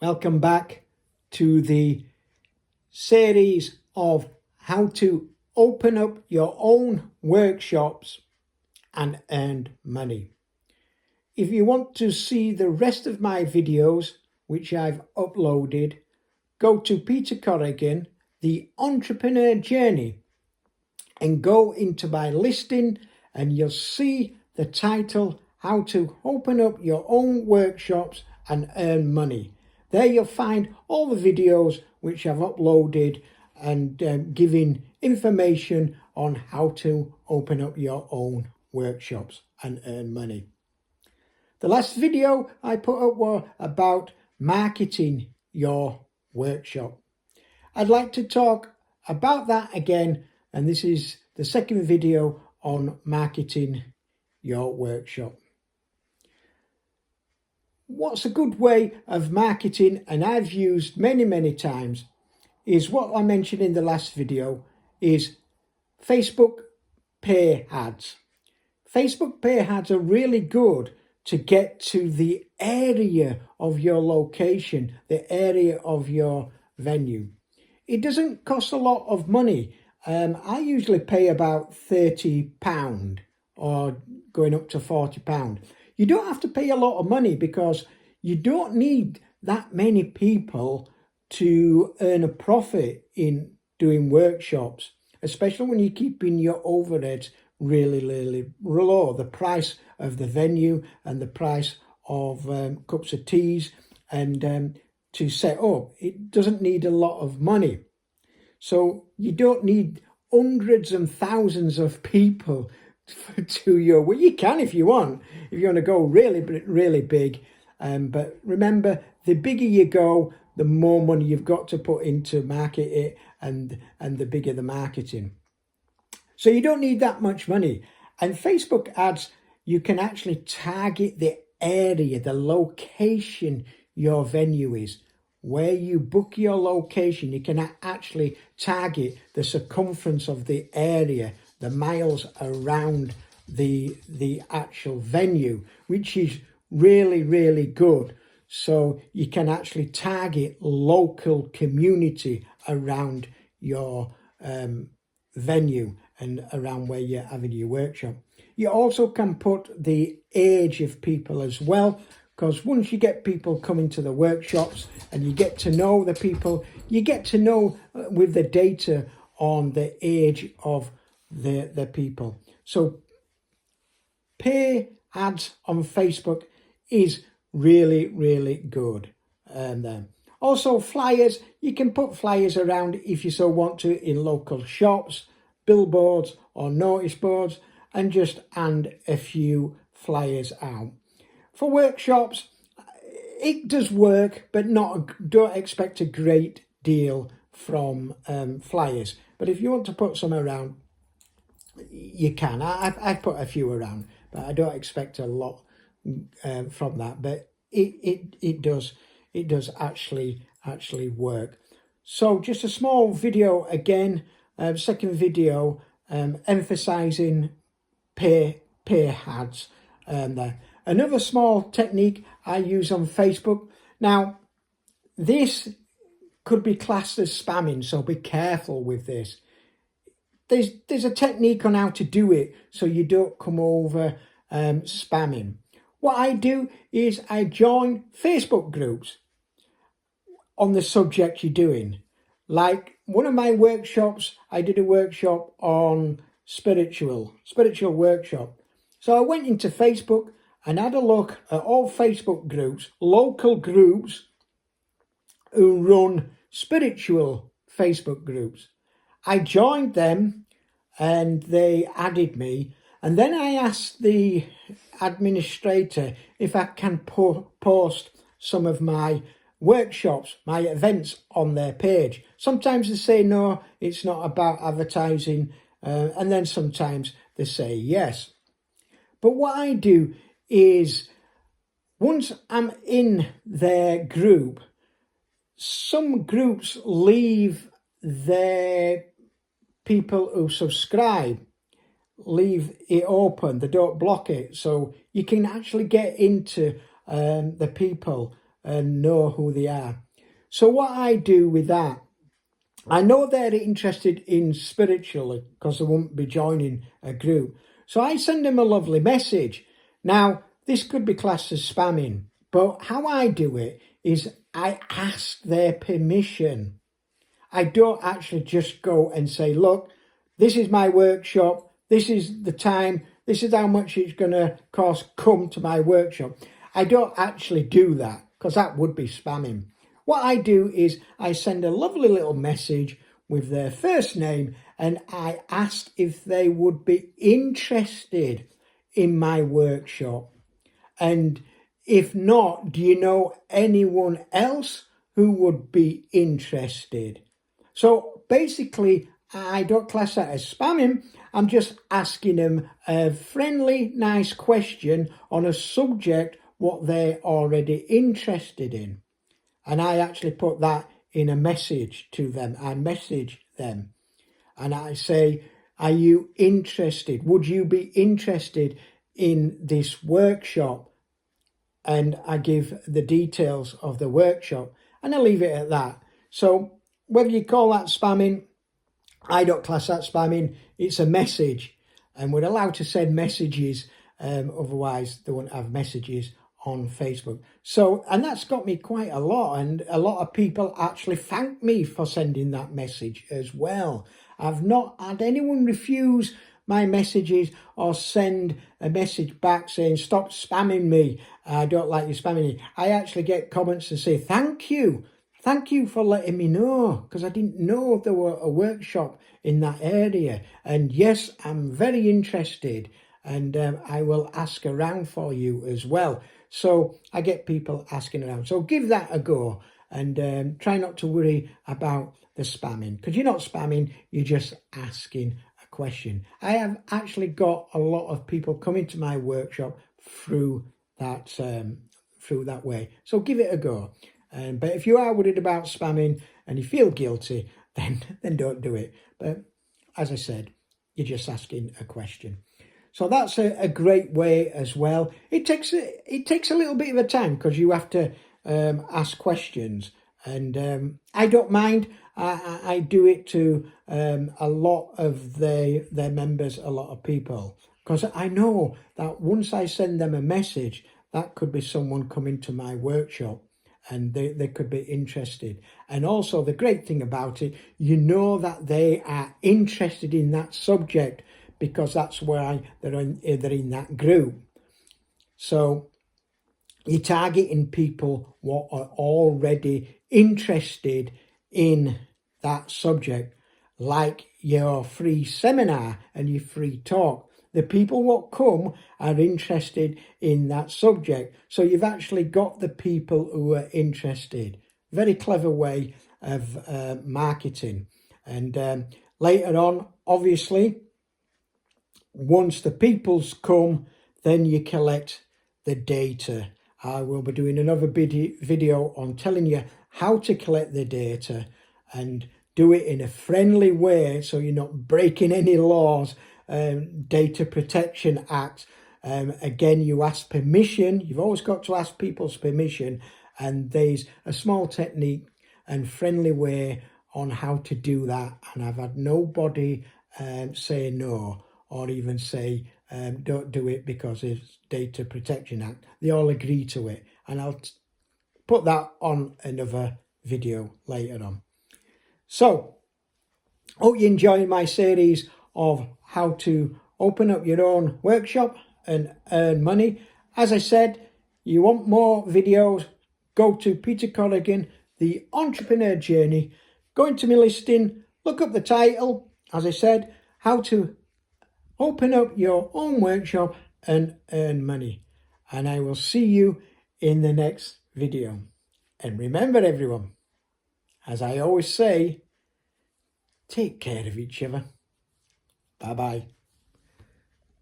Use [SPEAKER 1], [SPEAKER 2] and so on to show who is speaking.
[SPEAKER 1] Welcome back to the series of how to open up your own workshops and earn money. If you want to see the rest of my videos, which I've uploaded, go to Peter Corrigan, The Entrepreneur Journey, and go into my listing and you'll see the title, How to Open Up Your Own Workshops and Earn Money. There you'll find all the videos which I've uploaded and giving information on how to open up your own workshops and earn money. The last video I put up was about marketing your workshop. I'd like to talk about that again, and this is the second video on marketing your workshop. What's a good way of marketing, and I've used many times, is what I mentioned in the last video, is Facebook pay ads. Facebook pay ads are really good to get to the area of your location, the area of your venue. It doesn't cost a lot of money. I usually pay about £30 or going up to £40. You don't have to pay a lot of money because you don't need that many people to earn a profit in doing workshops, especially when you're keeping your overheads really low. The price of the venue and the price of cups of teas and to set up, it doesn't need a lot of money. So you don't need hundreds and thousands of people to your, well, you can if you want to go really big, but remember, the bigger you go, the more money you've got to put into market it and the bigger the marketing. So you don't need that much money. And Facebook ads, you can actually target the area, the location your venue is. Where you book your location, you can actually target the circumference of the area, the miles around the actual venue, which is really good. So you can actually target local community around your venue and around where you're having your workshop. You also can put the age of people as well, because once you get people coming to the workshops and you get to know the people, you get to know with the data on the age of the people. So pay ads on Facebook is really good. Also flyers, you can put flyers around if you so want to in local shops, billboards or notice boards, and just hand a few flyers out. For workshops, it does work, but don't expect a great deal from flyers. But if you want to put some around, you can. I've put a few around, but I don't expect a lot from that. But it does actually work. So just a small video again, second video, emphasizing pay ads there. Another small technique I use on Facebook. Now, this could be classed as spamming, so be careful with this. There's a technique on how to do it so you don't come over spamming. What I do is I join Facebook groups on the subject you're doing. Like one of my workshops, I did a workshop on spiritual workshop. So I went into Facebook and had a look at all Facebook groups, local groups who run spiritual Facebook groups. I joined them and they added me. And then I asked the administrator if I can post some of my workshops, my events on their page. Sometimes they say no, it's not about advertising, and then sometimes they say yes. But what I do is, once I'm in their group, some groups leave their people who subscribe, leave it open, they don't block it, so you can actually get into the people and know who they are. So what I do with that, I know they're interested in spiritually because they won't be joining a group. So I send them a lovely message. Now, this could be classed as spamming, but how I do it is I ask their permission. I don't actually just go and say, look, this is my workshop, this is the time, this is how much it's going to cost, come to my workshop. I don't actually do that because that would be spamming. What I do is I send a lovely little message with their first name and I ask if they would be interested in my workshop. And if not, do you know anyone else who would be interested? So basically, I don't class that as spamming. I'm just asking them a friendly, nice question on a subject what they're already interested in. And I actually put that in a message to them. I message them and I say, are you interested? Would you be interested in this workshop? And I give the details of the workshop and I leave it at that. So whether you call that spamming, I don't class that spamming. It's a message and we're allowed to send messages. Otherwise they won't have messages on Facebook. So, and that's got me quite a lot, and a lot of people actually thank me for sending that message as well. I've not had anyone refuse my messages or send a message back saying, stop spamming me, I don't like you spamming me. I actually get comments and say, thank you for letting me know, because I didn't know there were a workshop in that area. And yes, I'm very interested, and I will ask around for you as well. So I get people asking around. So give that a go and try not to worry about the spamming, because you're not spamming, you're just asking a question. I have actually got a lot of people coming to my workshop through that way. So give it a go. But if you are worried about spamming and you feel guilty, then don't do it. But as I said, you're just asking a question. So that's a great way as well. It takes a little bit of a time because you have to ask questions, and I don't mind. I do it to a lot of their members, a lot of people, because I know that once I send them a message, that could be someone coming to my workshop and they could be interested. And also the great thing about it, you know that they are interested in that subject because that's why they're in that group. So you're targeting people what are already interested in that subject, like your free seminar and your free talk. The people what come are interested in that subject. So you've actually got the people who are interested. Very clever way of marketing. And later on, obviously, once the people's come, then you collect the data. I will be doing another video on telling you how to collect the data and do it in a friendly way so you're not breaking any laws. Data Protection Act. Again, you ask permission. You've always got to ask people's permission, and there's a small technique and friendly way on how to do that. And I've had nobody say no or even say don't do it because it's Data Protection Act. They all agree to it, and I'll put that on another video later on. So, hope you're enjoying my series of how to open up your own workshop and earn money. As I said, you want more videos, go to Peter Corrigan, The Entrepreneur Journey. Go into my listing, look up the title, as I said, how to open up your own workshop and earn money. And I will see you in the next video. And remember everyone, as I always say, take care of each other. Bye-bye.